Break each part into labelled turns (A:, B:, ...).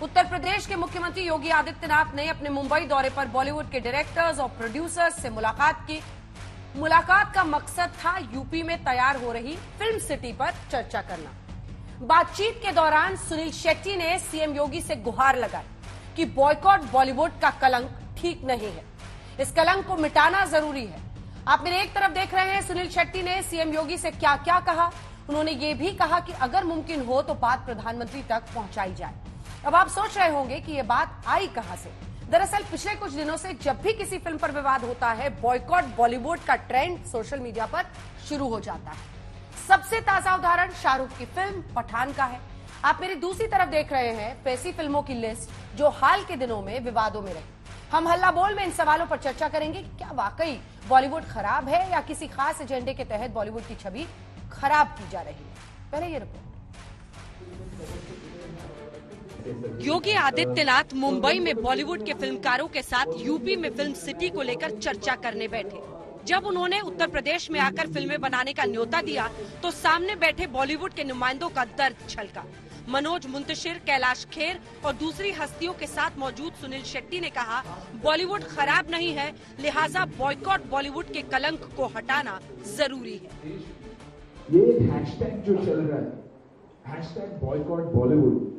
A: उत्तर प्रदेश के मुख्यमंत्री योगी आदित्यनाथ ने अपने मुंबई दौरे पर बॉलीवुड के डायरेक्टर्स और प्रोड्यूसर्स से मुलाकात की। मुलाकात का मकसद था यूपी में तैयार हो रही फिल्म सिटी पर चर्चा करना। बातचीत के दौरान सुनील शेट्टी ने सीएम योगी से गुहार लगाई कि बॉयकॉट बॉलीवुड का कलंक ठीक नहीं है, इस कलंक को मिटाना जरूरी है। आप मेरे एक तरफ देख रहे हैं सुनील शेट्टी ने सीएम योगी से क्या क्या कहा। उन्होंने ये भी कहा कि अगर मुमकिन हो तो बात प्रधानमंत्री तक पहुंचाई जाए। अब आप सोच रहे होंगे कि ये बात आई कहां से। दरअसल पिछले कुछ दिनों से जब भी किसी फिल्म पर विवाद होता है, बॉयकॉट बॉलीवुड का ट्रेंड सोशल मीडिया पर शुरू हो जाता है। सबसे ताजा उदाहरण शाहरुख की फिल्म पठान का है। आप मेरी दूसरी तरफ देख रहे हैं ऐसी फिल्मों की लिस्ट जो हाल के दिनों में विवादों में रही। हम हल्ला बोल में इन सवालों पर चर्चा करेंगे कि क्या वाकई बॉलीवुड खराब है या किसी खास एजेंडे के तहत बॉलीवुड की छवि खराब की जा रही है। पहले ये रिपोर्ट। योगी आदित्यनाथ मुंबई में बॉलीवुड के फिल्मकारों के साथ यूपी में फिल्म सिटी को लेकर चर्चा करने बैठे। जब उन्होंने उत्तर प्रदेश में आकर फिल्में बनाने का न्योता दिया तो सामने बैठे बॉलीवुड के नुमाइंदों का दर्द छलका। मनोज मुंतशिर, कैलाश खेर और दूसरी हस्तियों के साथ मौजूद सुनील शेट्टी ने कहा, बॉलीवुड खराब नहीं है, लिहाजा बॉयकॉट बॉलीवुड के कलंक को हटाना जरूरी है।
B: ये एक हैशटैग जो चल रहा है, हैशटैग बॉयकॉट बॉलीवुड,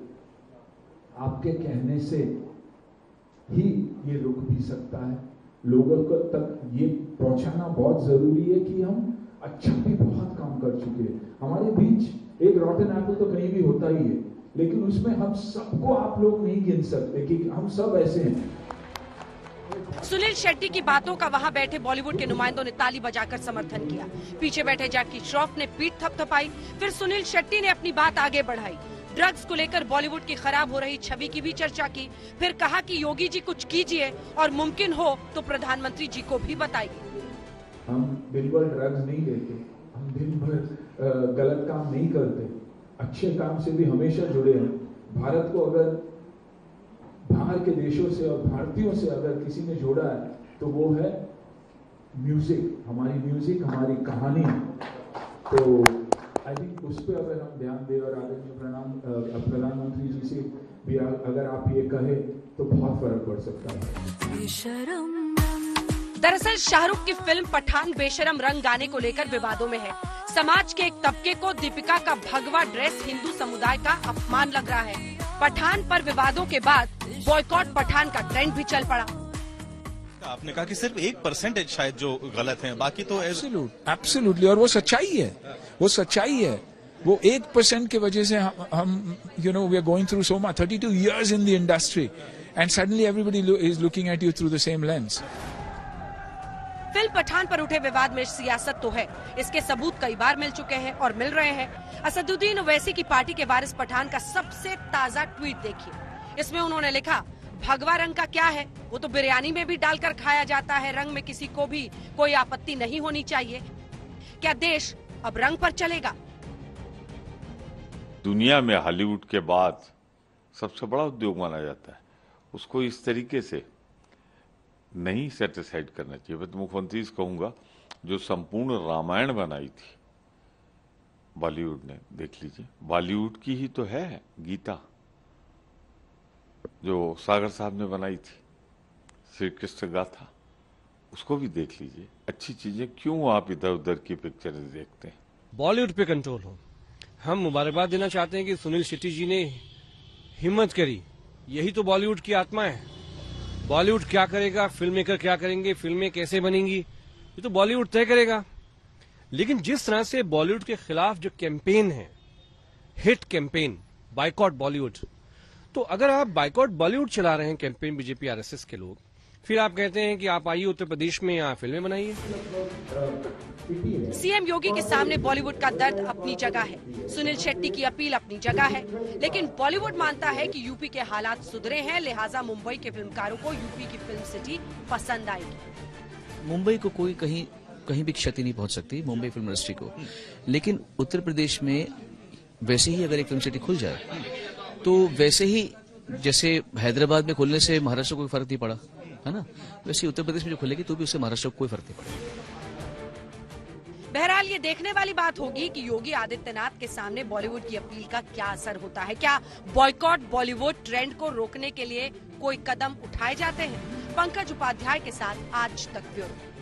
B: आपके कहने से ही ये रुक भी सकता है। लोगों को तक ये पहुंचाना बहुत जरूरी है कि हम अच्छा भी बहुत काम कर चुके हैं। हमारे बीच एक रॉटन एप्पल तो कहीं भी होता ही है, लेकिन उसमें हम सबको आप लोग नहीं गिन सकते कि हम सब ऐसे हैं।
A: सुनील शेट्टी की बातों का वहां बैठे बॉलीवुड के नुमाइंदों ने ताली बजाकर समर्थन किया। पीछे बैठे जैकी श्रॉफ ने पीठ थपथपाई। फिर सुनील शेट्टी ने अपनी बात आगे बढ़ाई। ड्रग्स को लेकर बॉलीवुड की खराब हो रही छवि की भी चर्चा की। फिर कहा कि योगी जी कुछ कीजिए और मुमकिन हो तो प्रधानमंत्री जी को भी बताइए।
B: हम दिन भर ड्रग्स नहीं लेते, हम दिन भर गलत काम नहीं करते, अच्छे काम से भी हमेशा जुड़े हैं। भारत को अगर बाहर के देशों से और भारतीयों से अगर किसी ने जोड़ा है तो वो है म्यूजिक, हमारी कहानी। तो आई थिंक उस पर अगर हम ध्यान दें और आदरणीय प्रधानमंत्री जी से भी अगर आप ये कहे तो बहुत फर्क पड़ सकता है।
A: दरअसल शाहरुख की फिल्म पठान बेशरम रंग गाने को लेकर विवादों में है। समाज के एक तबके को दीपिका का भगवा ड्रेस हिंदू समुदाय का अपमान लग रहा है। पठान पर विवादों के बाद बॉयकॉट पठान का ट्रेंड भी चल पड़ा।
C: आपने कहा कि सिर्फ 1% शायद जो गलत है, बाकी तो
D: एब्सोल्युटली, और वो सच्चाई है, वो 1% की वजह से हम we are going through so much 32 years in the industry and suddenly everybody is looking at you through the same lens.
A: Film Pathaan पर उठे विवाद में सियासत तो है, इसके सबूत कई बार मिल चुके हैं और मिल रहे हैं। असदुद्दीन ओवैसी की पार्टी के वारिस पठान का सबसे ताजा ट्वीट देखिए। इसमें उन्होंने लिखा, भगवा रंग का क्या है, वो तो बिरयानी में भी डालकर खाया जाता है। रंग में किसी को भी कोई आपत्ति नहीं होनी चाहिए। क्या देश अब रंग पर चलेगा?
E: दुनिया में हॉलीवुड के बाद सबसे बड़ा उद्योग माना जाता है, उसको इस तरीके से नहीं सेटिस्फाइड करना चाहिए। मैं तो मुख्यमंत्री से कहूंगा, जो संपूर्ण रामायण बनाई थी बॉलीवुड ने, देख लीजिए, बॉलीवुड की ही तो है गीता, जो सागर साहब ने बनाई थी, श्री कृष्ण गाथा, उसको भी देख लीजिए। अच्छी चीजें क्यों आप इधर उधर की पिक्चरें देखते हैं?
F: बॉलीवुड पे कंट्रोल हो। हम मुबारकबाद देना चाहते हैं कि सुनील शेट्टी जी ने हिम्मत करी। यही तो बॉलीवुड की आत्मा है। बॉलीवुड क्या करेगा, फिल्म मेकर क्या करेंगे, फिल्में कैसे बनेंगी, ये तो बॉलीवुड तय करेगा। लेकिन जिस तरह से बॉलीवुड के खिलाफ जो कैंपेन है, हिट कैंपेन बायकॉट बॉलीवुड, तो अगर आप बायकॉट बॉलीवुड चला रहे हैं कैंपेन बीजेपी आरएसएस के लोग, फिर आप कहते हैं कि आप आइए उत्तर प्रदेश में यहाँ फिल्में बनाइए।
A: सीएम योगी के सामने बॉलीवुड का दर्द अपनी जगह है, सुनील शेट्टी की अपील अपनी जगह है, लेकिन बॉलीवुड मानता है कि यूपी के हालात सुधरे हैं, लिहाजा मुंबई के फिल्मकारों को यूपी की फिल्म सिटी पसंद आएगी।
G: मुंबई को कोई कहीं भी क्षति नहीं पहुंच सकती, मुंबई फिल्म इंडस्ट्री को। लेकिन उत्तर प्रदेश में वैसे ही अगर एक फिल्म सिटी खुल जाए तो वैसे ही जैसे हैदराबाद में खुलने से महाराष्ट्र को कोई फर्क नहीं पड़ा, है ना, वैसे उत्तर प्रदेश में जो खुलेगी तो भी उससे महाराष्ट्र को कोई फर्क नहीं पड़ेगा।
A: बहरहाल ये देखने वाली बात होगी कि योगी आदित्यनाथ के सामने बॉलीवुड की अपील का क्या असर होता है। क्या बॉयकॉट बॉलीवुड ट्रेंड को रोकने के लिए कोई कदम उठाए जाते हैं? पंकज उपाध्याय के साथ आज तक ब्यूरो।